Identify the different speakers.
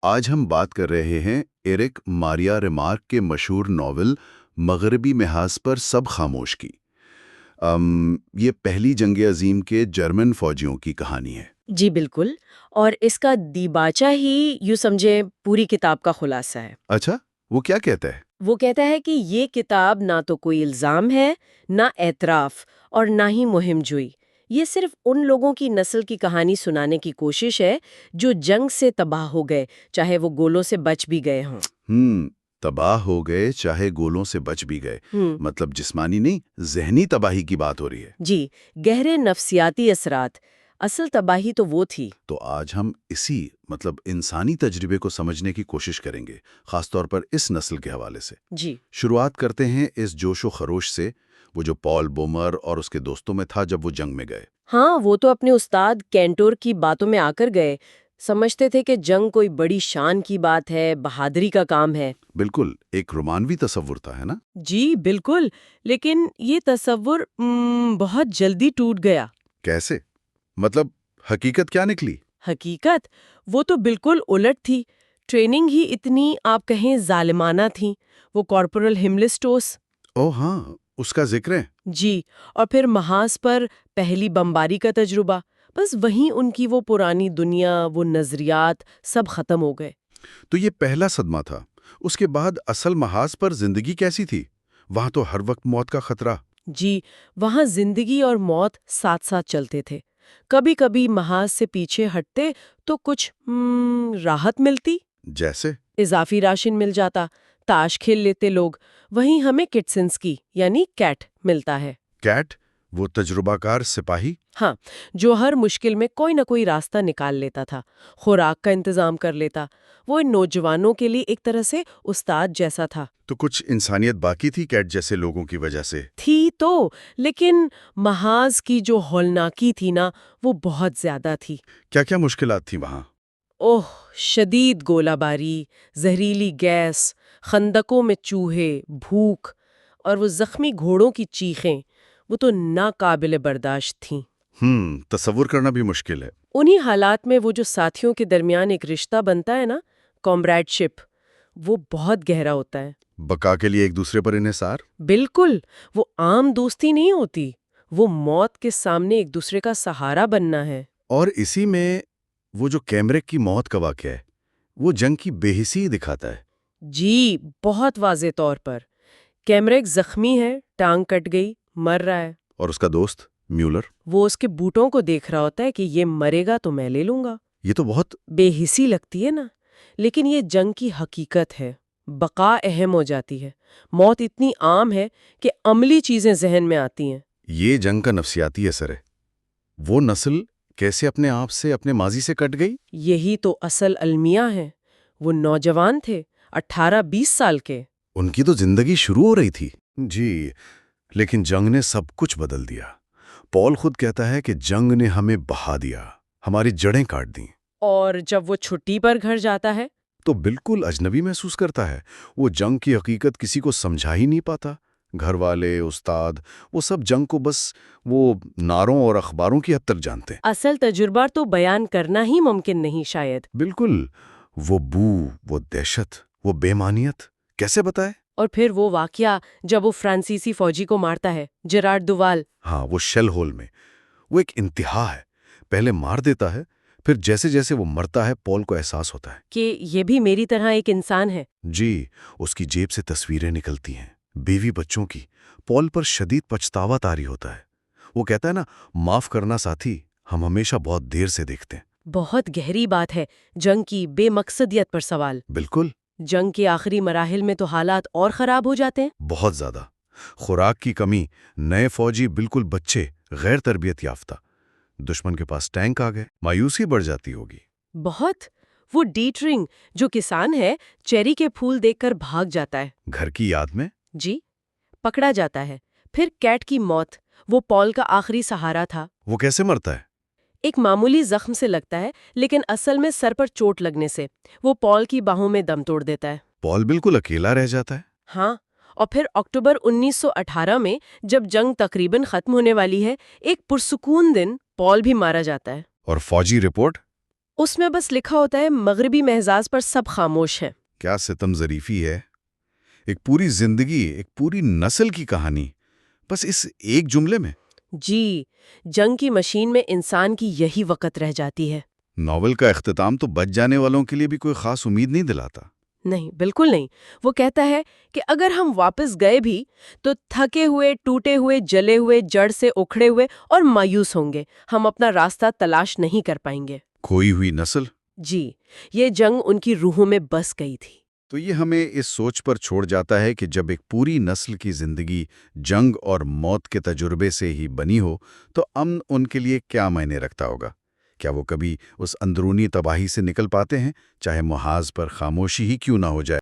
Speaker 1: آج ہم بات کر رہے ہیں ایرک ماریا ریمارک کے مشہور ناول مغربی محاذ پر سب خاموش کی۔ یہ پہلی جنگ عظیم کے جرمن فوجیوں کی کہانی ہے۔
Speaker 2: جی بالکل، اور اس کا دیباچہ ہی یوں سمجھے پوری کتاب کا خلاصہ ہے۔
Speaker 1: اچھا، وہ کیا کہتا ہے؟
Speaker 2: وہ کہتا ہے کہ یہ کتاب نہ تو کوئی الزام ہے، نہ اعتراف، اور نہ ہی مہم جوئی۔ یہ صرف ان لوگوں کی نسل کی کہانی سنانے کی کوشش ہے جو جنگ سے تباہ ہو گئے، چاہے وہ گولوں سے بچ بھی گئے ہوں۔
Speaker 1: تباہ ہو گئے چاہے گولوں سے بچ بھی گئے، مطلب جسمانی نہیں، ذہنی تباہی کی بات ہو رہی ہے۔
Speaker 2: جی، گہرے نفسیاتی اثرات۔ اصل تباہی تو وہ تھی۔
Speaker 1: تو آج ہم اسی انسانی تجربے کو سمجھنے کی کوشش کریں گے، خاص طور پر اس نسل کے حوالے سے۔
Speaker 2: جی،
Speaker 1: شروعات کرتے ہیں اس جوش و خروش سے، وہ جو پال بومر اور اس کے دوستوں میں تھا جب وہ جنگ میں گئے۔
Speaker 2: ہاں، وہ تو اپنے استاد کینٹور کی باتوں میں آ کر گئے، سمجھتے تھے کہ جنگ کوئی بڑی شان کی بات ہے، بہادری کا کام ہے۔
Speaker 1: بالکل، ایک رومانوی تصور تھا، ہے نا؟
Speaker 2: جی بالکل، لیکن یہ تصور بہت جلدی ٹوٹ گیا۔
Speaker 1: کیسے؟ مطلب حقیقت کیا نکلی؟
Speaker 2: حقیقت وہ تو بالکل الٹ تھی۔ ٹریننگ ہی اتنی آپ کہیں ظالمانہ تھی۔ وہ کارپورل ہملسٹوس،
Speaker 1: ہاں، اس کا ذکر ہے۔
Speaker 2: جی، اور پھر محاذ پر پہلی بمباری کا تجربہ، بس وہیں ان کی وہ پرانی دنیا، وہ نظریات سب ختم ہو گئے۔
Speaker 1: تو یہ پہلا صدمہ تھا۔ اس کے بعد اصل محاذ پر زندگی کیسی تھی؟ وہاں تو ہر وقت موت کا خطرہ۔
Speaker 2: جی، وہاں زندگی اور موت ساتھ ساتھ چلتے تھے۔ کبھی کبھی محاذ سے پیچھے ہٹتے تو کچھ راحت ملتی،
Speaker 1: جیسے
Speaker 2: اضافی راشن مل جاتا، تاش کھیل لیتے لوگ۔ وہیں ہمیں کٹسنسکی یعنی کیٹ ملتا ہے۔
Speaker 1: کیٹ، وہ تجربہ کار سپاہی؟
Speaker 2: ہاں، جو ہر مشکل میں کوئی نہ کوئی راستہ نکال لیتا تھا، خوراک کا انتظام کر لیتا۔ وہ ان نوجوانوں کے لیے ایک طرح سے استاد جیسا تھا۔
Speaker 1: تو کچھ انسانیت باقی تھی کیٹ جیسے لوگوں کی وجہ سے؟
Speaker 2: تھی تو، لیکن محاذ کی جو ہولناکی تھی نا، وہ بہت زیادہ تھی۔
Speaker 1: کیا کیا مشکلات تھیں وہاں؟
Speaker 2: اوہ، شدید گولہ باری، زہریلی گیس، خندقوں میں چوہے، بھوک، اور وہ زخمی گھوڑوں کی چیخیں، وہ تو ناقابل برداشت تھیں۔
Speaker 1: تصور کرنا بھی مشکل ہے۔
Speaker 2: انہی حالات میں وہ جو ساتھیوں کے درمیان ایک رشتہ بنتا ہے نا، کامریڈ شپ، وہ بہت گہرا ہوتا ہے۔
Speaker 1: بقا کے لیے ایک دوسرے پر انحصار؟
Speaker 2: بالکل، وہ عام دوستی نہیں ہوتی، وہ موت کے سامنے ایک دوسرے کا سہارا بننا ہے۔
Speaker 1: اور اسی میں وہ جو کیمریک کی موت کا واقعہ ہے، وہ جنگ کی بے حسی دکھاتا ہے۔
Speaker 2: جی، بہت واضح طور پر۔ کیمریک زخمی ہے، ٹانگ کٹ گئی، مر رہا ہے۔
Speaker 1: اور اس کا دوست میولر؟
Speaker 2: وہ اس کے بوٹوں کو دیکھ رہا ہوتا ہے کہ یہ مرے گا تو میں لے لوں گا۔
Speaker 1: یہ تو بہت
Speaker 2: بے حسی لگتی ہے نا، لیکن یہ جنگ کی حقیقت ہے۔ بقا اہم ہو جاتی ہے۔ موت اتنی عام ہے کہ عملی چیزیں ذہن میں آتی ہیں۔
Speaker 1: یہ جنگ کا نفسیاتی اثر ہے۔ وہ نسل کیسے اپنے آپ سے، اپنے ماضی سے کٹ گئی؟
Speaker 2: یہی تو اصل المیہ ہے۔ وہ نوجوان تھے، 18-20 سال کے۔
Speaker 1: ان کی تو زندگی شروع ہو رہی تھی۔ جی، لیکن جنگ نے سب کچھ بدل دیا۔ پال خود کہتا ہے کہ جنگ نے ہمیں بہا دیا، ہماری جڑیں کاٹ دیں۔
Speaker 2: اور جب وہ چھٹی پر گھر جاتا ہے
Speaker 1: تو بالکل اجنبی محسوس کرتا ہے۔ وہ جنگ کی حقیقت کسی کو سمجھا ہی نہیں پاتا۔ گھر والے، استاد، وہ سب جنگ کو بس وہ نعروں اور اخباروں کی حد تک جانتے ہیں۔
Speaker 2: اصل تجربہ تو بیان کرنا ہی ممکن نہیں شاید۔
Speaker 1: بالکل، وہ بو، وہ دہشت، وہ بے معنیت کیسے بتائے؟
Speaker 2: اور پھر وہ واقعہ جب وہ فرانسیسی فوجی کو مارتا ہے، جیرارڈ دووال۔
Speaker 1: ہاں، وہ شیل ہول میں، وہ ایک انتہا ہے۔ پہلے مار دیتا ہے، پھر جیسے جیسے وہ مرتا ہے پال کو احساس ہوتا ہے
Speaker 2: کہ یہ بھی میری طرح ایک انسان ہے۔
Speaker 1: جی، اس کی جیب سے تصویریں نکلتی ہیں، بیوی بچوں کی۔ پال پر شدید پچھتاوا طاری ہوتا ہے۔ وہ کہتا ہے نا، معاف کرنا ساتھی، ہم ہمیشہ بہت دیر سے دیکھتے ہیں۔
Speaker 2: بہت گہری بات ہے، جنگ کی بے مقصدیت پر سوال۔
Speaker 1: بالکل۔
Speaker 2: جنگ کے آخری مراحل میں تو حالات اور خراب ہو جاتے ہیں۔
Speaker 1: بہت زیادہ۔ خوراک کی کمی، نئے فوجی بالکل بچے، غیر تربیت یافتہ۔ دشمن کے پاس ٹینک آ گئے، مایوسی بڑھ جاتی ہوگی۔
Speaker 2: بہت۔ وہ ڈیٹرنگ جو کسان ہے، چیری کے پھول دیکھ کر بھاگ جاتا ہے۔
Speaker 1: گھر کی یاد میں؟
Speaker 2: جی، پکڑا جاتا ہے۔ پھر کیٹ کی موت، وہ پال کا آخری سہارا تھا۔
Speaker 1: وہ کیسے مرتا ہے؟
Speaker 2: ایک معمولی زخم سے لگتا ہے، لیکن اصل میں سر پر چوٹ لگنے سے وہ پال کی باہوں میں دم توڑ دیتا ہے۔
Speaker 1: پال بالکل اکیلا رہ جاتا ہے۔
Speaker 2: ہاں، اور پھر اکتوبر 1918 میں جب جنگ تقریباً ختم ہونے والی ہے، ایک پرسکون دن پال بھی مارا جاتا ہے۔
Speaker 1: اور فوجی رپورٹ؟
Speaker 2: اس میں بس لکھا ہوتا ہے مغربی محاذ پر سب خاموش ہیں۔
Speaker 1: کیا ستم ظریفی ہے! ایک پوری زندگی، ایک پوری نسل کی کہانی، بس اس ایک جملے میں۔
Speaker 2: جی، جنگ کی مشین میں انسان کی یہی وقت رہ جاتی ہے۔
Speaker 1: ناول کا اختتام تو بچ جانے والوں کے لیے بھی کوئی خاص امید نہیں دلاتا۔
Speaker 2: نہیں، بالکل نہیں۔ وہ کہتا ہے کہ اگر ہم واپس گئے بھی تو تھکے ہوئے، ٹوٹے ہوئے، جلے ہوئے، جڑ سے اکھڑے ہوئے اور مایوس ہوں گے، ہم اپنا راستہ تلاش نہیں کر پائیں گے۔
Speaker 1: کھوئی ہوئی نسل۔
Speaker 2: جی، یہ جنگ ان کی روحوں میں بس گئی تھی۔
Speaker 1: تو یہ ہمیں اس سوچ پر چھوڑ جاتا ہے کہ جب ایک پوری نسل کی زندگی جنگ اور موت کے تجربے سے ہی بنی ہو تو امن ان کے لیے کیا معنی رکھتا ہوگا؟ کیا وہ کبھی اس اندرونی تباہی سے نکل پاتے ہیں، چاہے محاذ پر خاموشی ہی کیوں نہ ہو جائے؟